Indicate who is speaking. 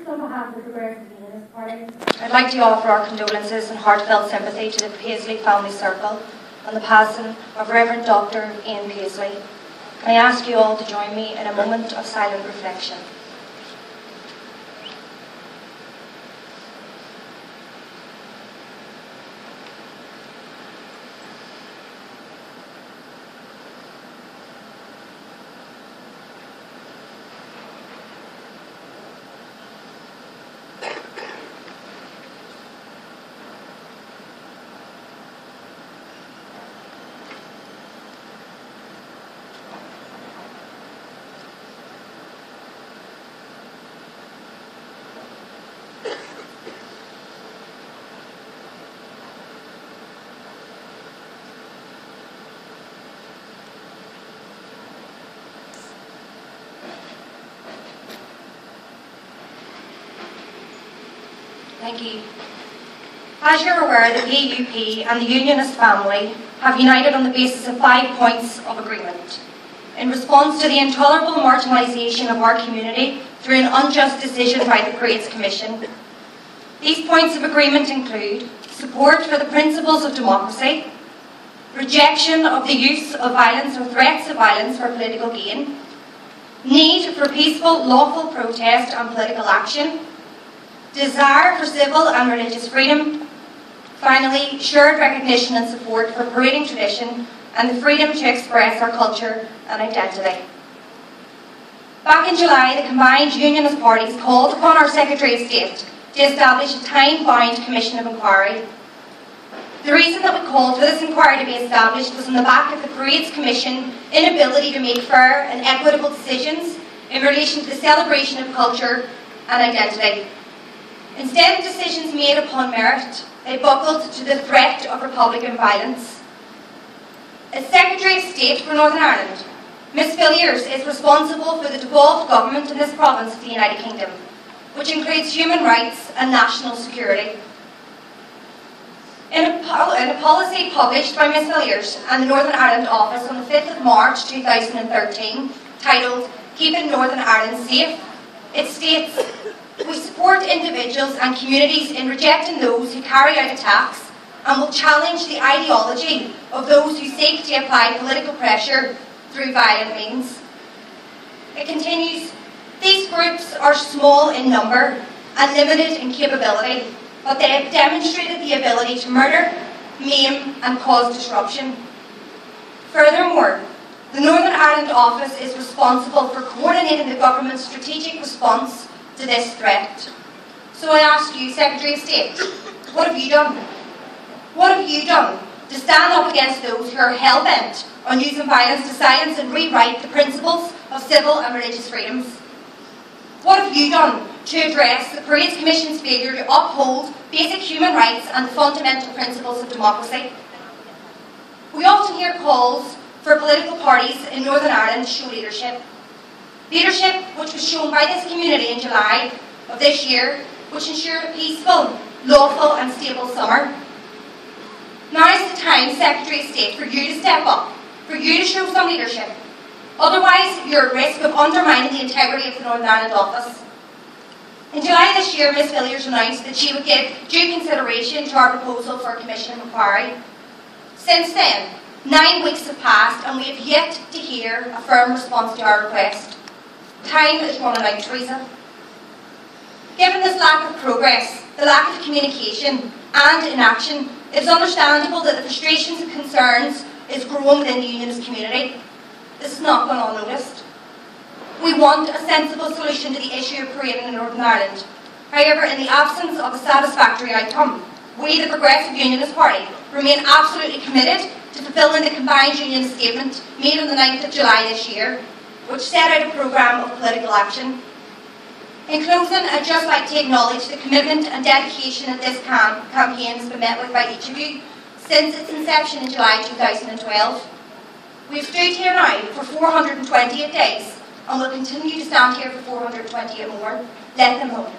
Speaker 1: on behalf of the Progressive Unionist Party, I'd like to offer our condolences and heartfelt sympathy to the Paisley family circle on the passing of Reverend Dr. Ian Paisley. Can I ask you all to join me in a moment of silent reflection? Thank you. As you're aware, the P.U.P. and the Unionist family have united on the basis of 5 points of agreement in response to the intolerable marginalisation of our community through an unjust decision by the Parades Commission. These points of agreement include support for the principles of democracy, rejection of the use of violence or threats of violence for political gain, need for peaceful, lawful protest and political action, desire for civil and religious freedom, finally, shared recognition and support for parading tradition and the freedom to express our culture and identity. Back in July, the combined Unionist parties called upon our Secretary of State to establish a time-bound Commission of Inquiry. The reason that we called for this inquiry to be established was on the back of the Parades Commission inability to make fair and equitable decisions in relation to the celebration of culture and identity. Instead of decisions made upon merit, they buckled to the threat of Republican violence. As Secretary of State for Northern Ireland, Ms Villiers is responsible for the devolved government in this province of the United Kingdom, which includes human rights and national security. In a policy published by Ms Villiers and the Northern Ireland Office on the 5th of March 2013, titled Keeping Northern Ireland Safe, it states, "We support individuals and communities in rejecting those who carry out attacks and will challenge the ideology of those who seek to apply political pressure through violent means." It continues, "These groups are small in number and limited in capability, but they have demonstrated the ability to murder, maim and cause disruption. Furthermore, the Northern Ireland Office is responsible for coordinating the government's strategic response to this threat." So I ask you, Secretary of State, what have you done? What have you done to stand up against those who are hell-bent on using violence to silence and rewrite the principles of civil and religious freedoms? What have you done to address the Parades Commission's failure to uphold basic human rights and the fundamental principles of democracy? We often hear calls for political parties in Northern Ireland to show leadership. Leadership which was shown by this community in July of this year, which ensured a peaceful, lawful and stable summer. Now is the time, Secretary of State, for you to step up, for you to show some leadership. Otherwise, you're at risk of undermining the integrity of the Northern Ireland Office. In July this year, Ms Villiers announced that she would give due consideration to our proposal for a Commission of Inquiry. Since then, 9 weeks have passed and we have yet to hear a firm response to our request. Time is running out, Theresa. Given this lack of progress, the lack of communication and inaction, it is understandable that the frustrations and concerns is growing within the Unionist community. This is not gone unnoticed. We want a sensible solution to the issue of parading in Northern Ireland. However, in the absence of a satisfactory outcome, we, the Progressive Unionist Party, remain absolutely committed to fulfilling the combined Unionist statement made on the 9th of July this year, which set out a programme of political action. In closing, I'd just like to acknowledge the commitment and dedication that this campaign has been met with by each of you since its inception in July 2012. We've stood here now for 428 days and will continue to stand here for 428 more. Let them know.